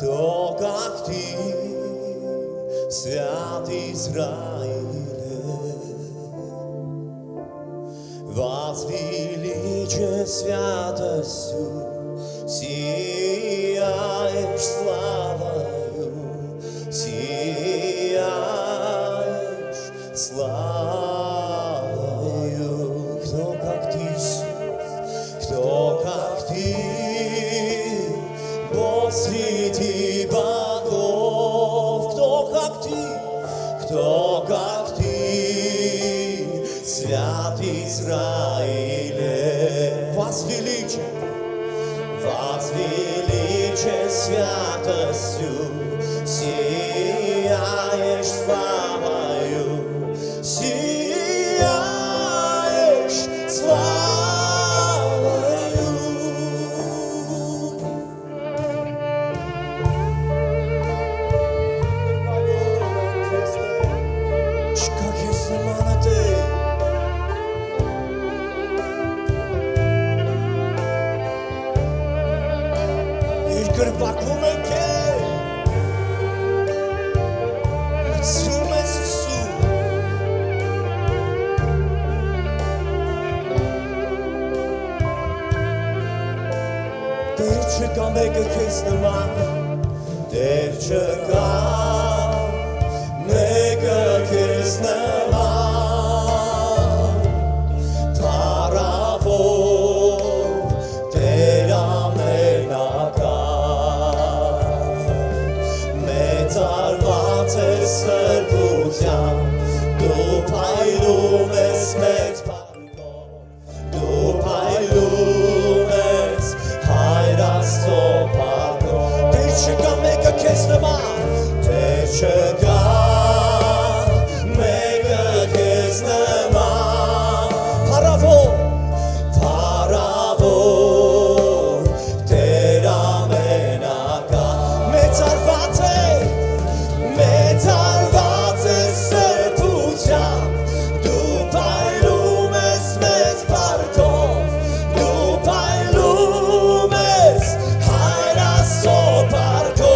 Кто как ты, свят Израиле, возвеличен святостью, сияешь славою, сияешь славою. Кто как ты, Иисус, кто как ты, Бог среди богов, кто как ты, свят Израиле, возвеличен святостью, сияешь славою, сияешь славою. Как есть на ты. Կրպակում ենք մտցում ես Հիսուս Տեր չկա մեկը քեզ նման Տեր չկա մեկը քեզ նման Փառավոր Տեր Մեծարված ես սրբությամբ, դու փայլում ես մեծ փառքով, դու փայլում ես Հայր Աստծո փառքով, Տեր չկա մեկը քեզ նման, Տեր չկա մեկը քեզ նման, փառավոր, Տեր ամենակա, մեծարված ես սրբությամբ, դու փայլում ես մեծ փառքով, դու փայլում ես Հայր Աստծո փառքով,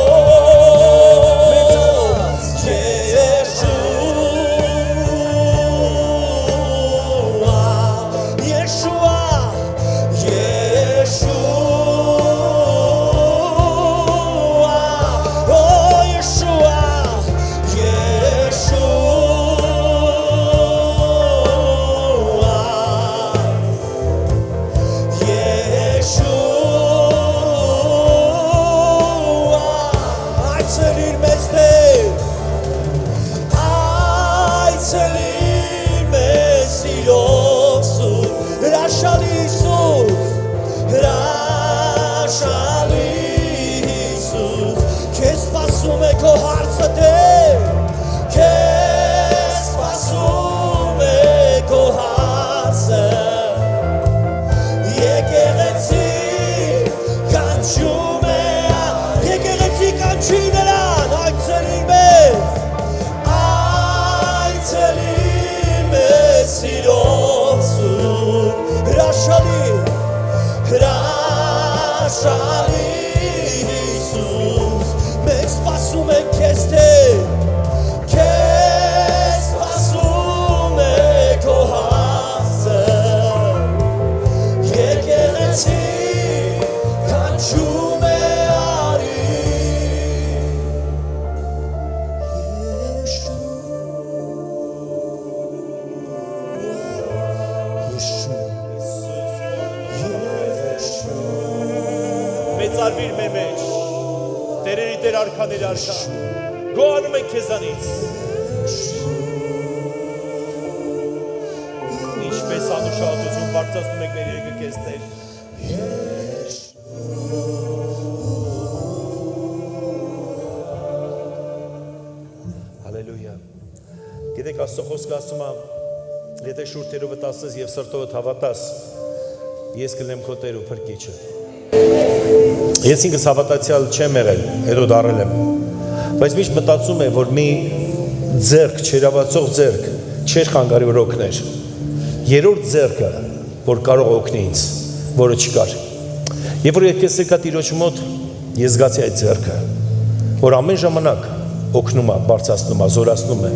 մեծարվիր մեր մեջ, տերերի տեր արքաներ արքա, գոհանում ենք քեզանից, ինչպես անուշահոտություն բարձրացնում ենք մեր երեկը քեզ Տեր, Հալելույա, գիտեք Աստծո խոսքը ասում է, եթե շուրթերովդ ասես և սրտովդ հավատաս, ես կլեմ քո Տեր ու փրկիչը։ Ես ինքս հավատացյալ չեմ եղել, հետո դառել եմ, բայց միշտ մտածում եմ, որ մի ձեռք, չերավացող ձեռք, չէր խանգարի որ օգներ։ Երրորդ ձեռքը, որ կարող օգնի ինձ, որը չկար։ Երբ որ ես եկա Տիրոջ մոտ, ես զգացի այդ ձեռքը։ որ ամեն ժամանակ օգնում է, բարձրացնում է, զորացնում է։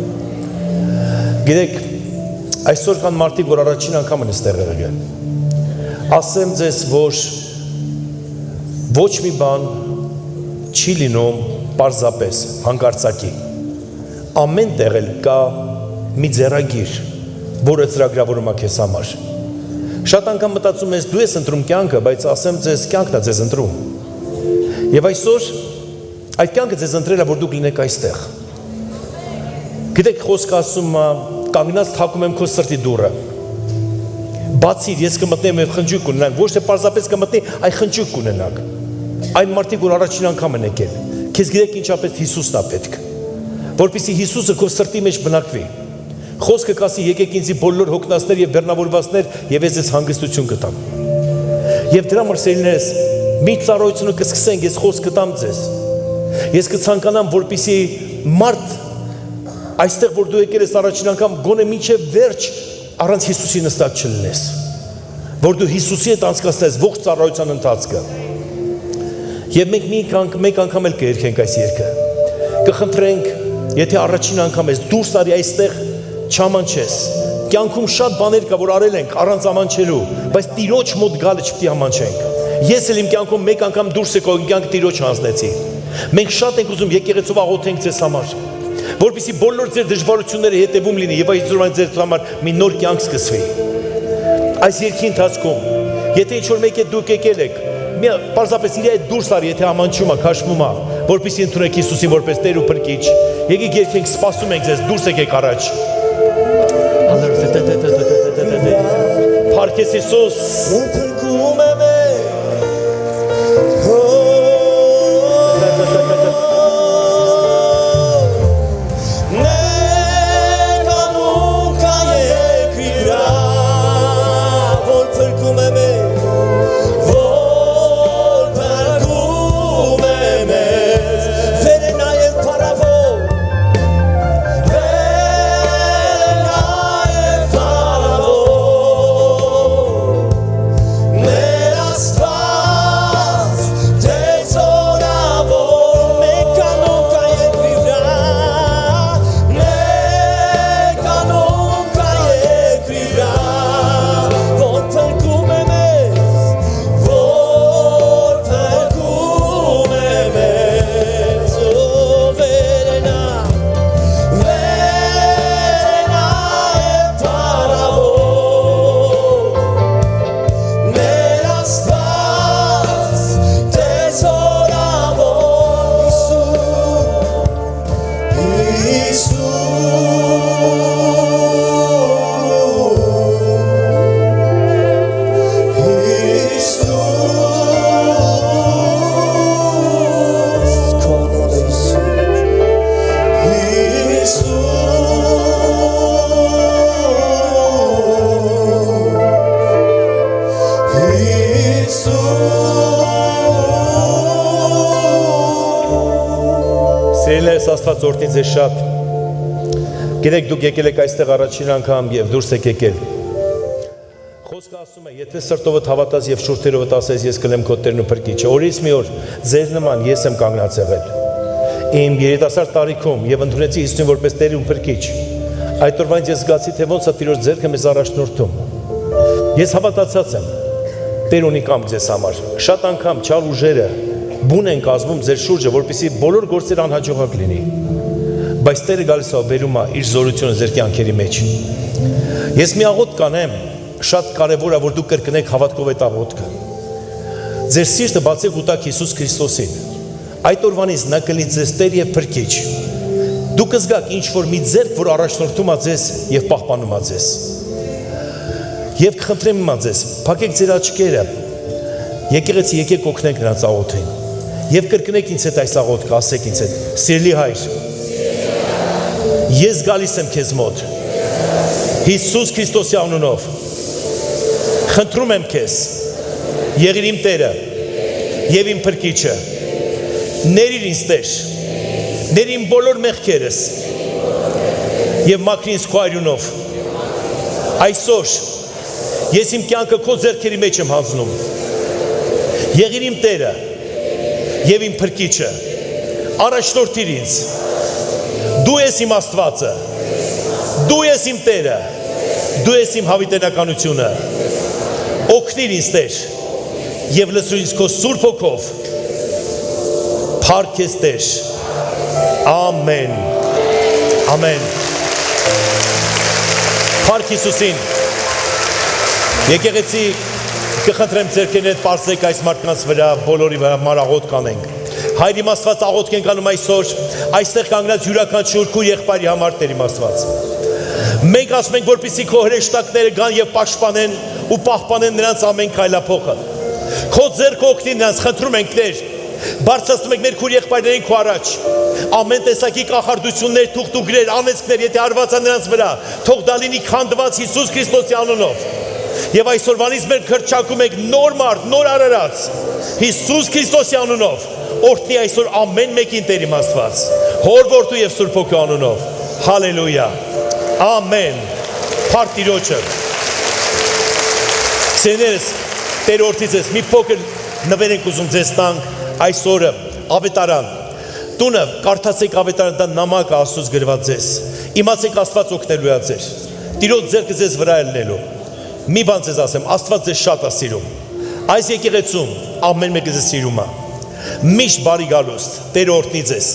Գիտեք, այսօր կան մարդիկ, որ առաջին անգամ են այստեղ եղել։ Ասեմ ձեզ, որ ոչ մի բան չի լինում պարզապես հանկարծակի։ Ամեն տեղ էլ կա մի ձեռագիր, որը ծրագրավորում է քեզ համար։ Շատ անգամ մտածում ես դու ես ընտրում կյանքը, բայց ասեմ ձեզ կյանքն է ձեզ ընտրում։ Եվ այսօր այդ կյանքը ձեզ ընտրել է, որ դուք լինեք այստեղ։ Գիտեք, խոսքը ասում է, կանգնած թակում եմ քո սրտի դուռը։ Բացիր, ես կմտնեմ եւ խնջույք կունենամ, ոչ թե պարզապես կմտնի, այլ խնջույք կունենաք։ Այն մարդիկ, որ առաջին անգամ են եկել, քեզ գիտեք ինչապես Հիսուսն է պետք, որպեսզի Հիսուսը քո սրտի մեջ բնակվի։ Խոսքը կասի եկեք ինձի բոլոր հոգնածներ եւ բեռնավորվածներ եւ ես ձեզ հանգստություն կտամ։ Եվ դրա համար սիրելիներս, մի ծառայությունը կսկսենք, ես խոսք կտամ ձեզ։ Ես կցանկանամ, որպեսզի մարդ այստեղ որ դու եկել ես առաջին անգամ գոնե մինչև վերջ առանց Հիսուսի նստած չլինես, որ դու Հիսուսի հետ անցկացնես ողջ ծառայության ընթացքը։ Եվ մենք մեկ անգամ էլ կերքենք այս երգը։ Կխնդրենք, եթե առաջին անգամ ես դուրս արի այստեղ չամանչես։ Կյանքում շատ բաներ կա, որ արել ենք առանց ամանչելու, բայց Տիրոջ մոտ գալը չպետք է ամանչենք։ Ես էլ իմ կյանքում մեկ անգամ դուրս եկա իմ կյանքը Տիրոջ հանձնեցի։ Մենք շատ ենք ուզում եկեղեցով աղոթենք ձեզ համար, որպեսզի բոլոր ձեր դժվարությունները հետևում լինի եւ այսօր այն ձեր համար մի նոր կյանք սկսվի։ Այս երկի ընթացքում, եթե ինչ-որ մեկ է դուք եկել եք, պարզապես իր այդ դուրս արի, եթե ամանչում է, քաշվում է, որպեսզի ընդունեք Հիսուսին որպես Տեր ու Փրկիչ։ Եկեք երգենք, սպասում ենք ձեզ, դուրս եկեք առաջ։ Փառքես Հիսուս։ Փրկում եմ Աստված օրհնի ձեզ շատ։ Գիտեք, դուք եկել եք այստեղ առաջին անգամ եւ դուրս եք եկել։ Խոսքը ասում է, եթե սրտովդ հավատաս եւ շուրթերովդ ասես ես կլեմ քո Տերն ու Փրկիչը, օրից մի օր ձեր նման ես եմ կանգնած եղել։ Իմ երիտասարդ տարիքում եւ ընդունեցի Հիսուսին որպես Տեր ու Փրկիչ։ Այդ օրվանից ես զգացի, թե ոնց է Տիրոջ ձեռքը մեզ առաջնորդում։ Ես հավատացած եմ։ Տեր ունի կամք ձեզ համար։ Շատ անգամ չար ուժերը բուն են կազմում ձեր շուրջը, որպեսզի բոլոր գործերը անհաջողակ լինի։ Բայց Տերը գալիս է բերում է իր զորությունը ձեր կյանքերի մեջ։ Ես մի աղոթք կանեմ, շատ կարևոր է, որ դուք կրկնեք հավատքով այդ աղոթքը։ Ձեր սիրտը բացեք ու տաք Հիսուս Քրիստոսին։ Այդ օրվանից նա կլինի ձեզ Տեր եւ Փրկիչ։ Դուք կզգաք ինչ որ մի ձեռք, որ առաջնորդում է ձեզ եւ պահպանում է ձեզ։ Եվ կխնդրեմ իմա ձեզ, փակեք ձեր աչքերը։ Եկեղեցի եկեք օգնենք նրանց աղոթին։ Եվ կրկնեք ինձ հետ այս աղոթքը, ասեք ինձ հետ. Սիրելի Հայր, ես գալիս եմ քեզ մոտ Հիսուս Քրիստոսի անունով, խնդրում եմ քեզ, եղիր իմ Տերը եւ իմ Փրկիչը, ներիր ինձ Տեր, ներ իմ բոլոր մեղքերս եւ մաքրի ինձ քո արյունով։ Այսօր ես իմ կյանքը քո ձեռքերի մեջ եմ հանձնում, եղիր իմ Տերը եւ իմ Փրկիչը, առաջնորդիր ինձ, դու ես իմ Աստվածը, դու ես իմ Տերը, դու ես իմ հավիտենականությունը, օգնիր ինձ Տեր, և լսու ինձ քո Սուրբ Հոգով, փառք ես Տեր, ամեն, ամեն, փառք Հիսուսին, եկեղեցի կխնդրեմ ձերքերն հետ պարզեք այս մարդկանց վրա, բոլորի վրա աղոթք կանենք, Հայր իմ Աստված աղոթք ենք անում այսօր, այստեղ կանգնած յուրաքանչյուր քո եղբայրի համար Տեր իմ Աստված, մենք ասում ենք, որպեսզի քո հրեշտակները գան և պաշտպանեն ու պահպանեն նրանց ամեն քայլափոխը, քո ձեռքը օգնի նրանց, խնդրում ենք Տեր, բարձրացնում ենք մեր քույր եղբայրներին քո առաջ, ամեն տեսակի կախարդություններ, թուղթուգրեր, անեծքներ, եթե արված է նրանց վրա, թող դա լինի քանդված Հիսուս Քրիստոսի անունով, եւ այսօրվանից մենք քրճակում ենք նոր մարդ, նոր արարած, Հիսուս Քրիստոսի անունով, օրհնի այսօր ամեն մեկին Տեր իմ Աստված, Հոր Որդու եւ Սուրբ Հոգու անունով, հալելույա, ամեն, փառք Տիրոջը, սերներս, Տեր օրհնի ձեզ, մի փոքր նվեր ենք ուզում ձեզ տանք, այսօրը ավետարան, տունը կարդացեք ավետարան նամակը Աստծուց գրված ձեզ, իմացեք Աստված օգնելու է ձեր, Տիրոջ ձեռքը ձեզ վրա է լինելու, մի բան ձեզ ասեմ, Աստված ձեզ շատ է սիրում, այս եկեղեցում ամեն մեկը ձեզ սիրում է, միշտ բարի գալուստ, Տեր օրհնի ձեզ,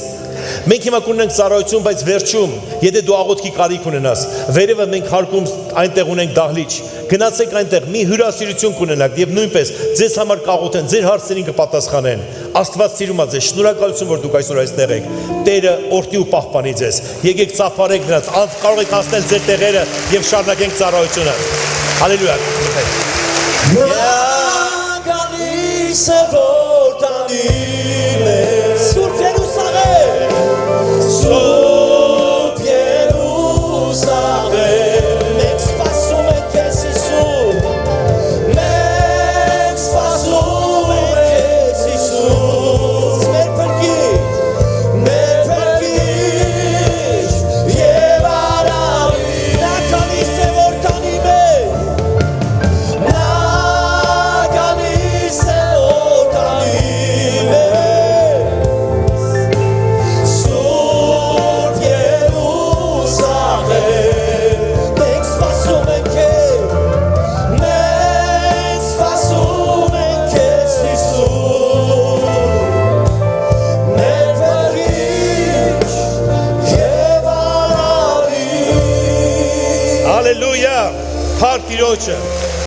մենք հիմա կունենանք ծառայություն, բայց վերջում, եթե դու աղոթքի կարիք ունենաս, վերևը մենք հարկում այնտեղ ունենք դահլիճ, գնացեք այնտեղ, մի հյուրասիրություն կունենաք եւ նույնպես ձեզ համար կաղոթեն, ձեր հարցերին կպատասխանեն, Աստված սիրում է ձեզ, շնորհակալություն, որ դուք այսօր այստեղ եք, Տերը օրհնի ու պահպանի ձեզ, եկեք ծափարեք նրանց, կարող եք հասնել ձեր տեղերը եւ շարունակենք ծառայությունը, հալելույա, Սուրբ Երուսաղեմ, Սուրբ Երուսաղեմ, մենք սպասում ենք քեզ Հիսուս, մենք սպասում ենք քեզ Հիսուս, մեր փրկիչ եւ արարիչ, նա գալիս է որ տանի մեզ, նա գալիս է որ տանի Հալելույա, փառք Տիրոջը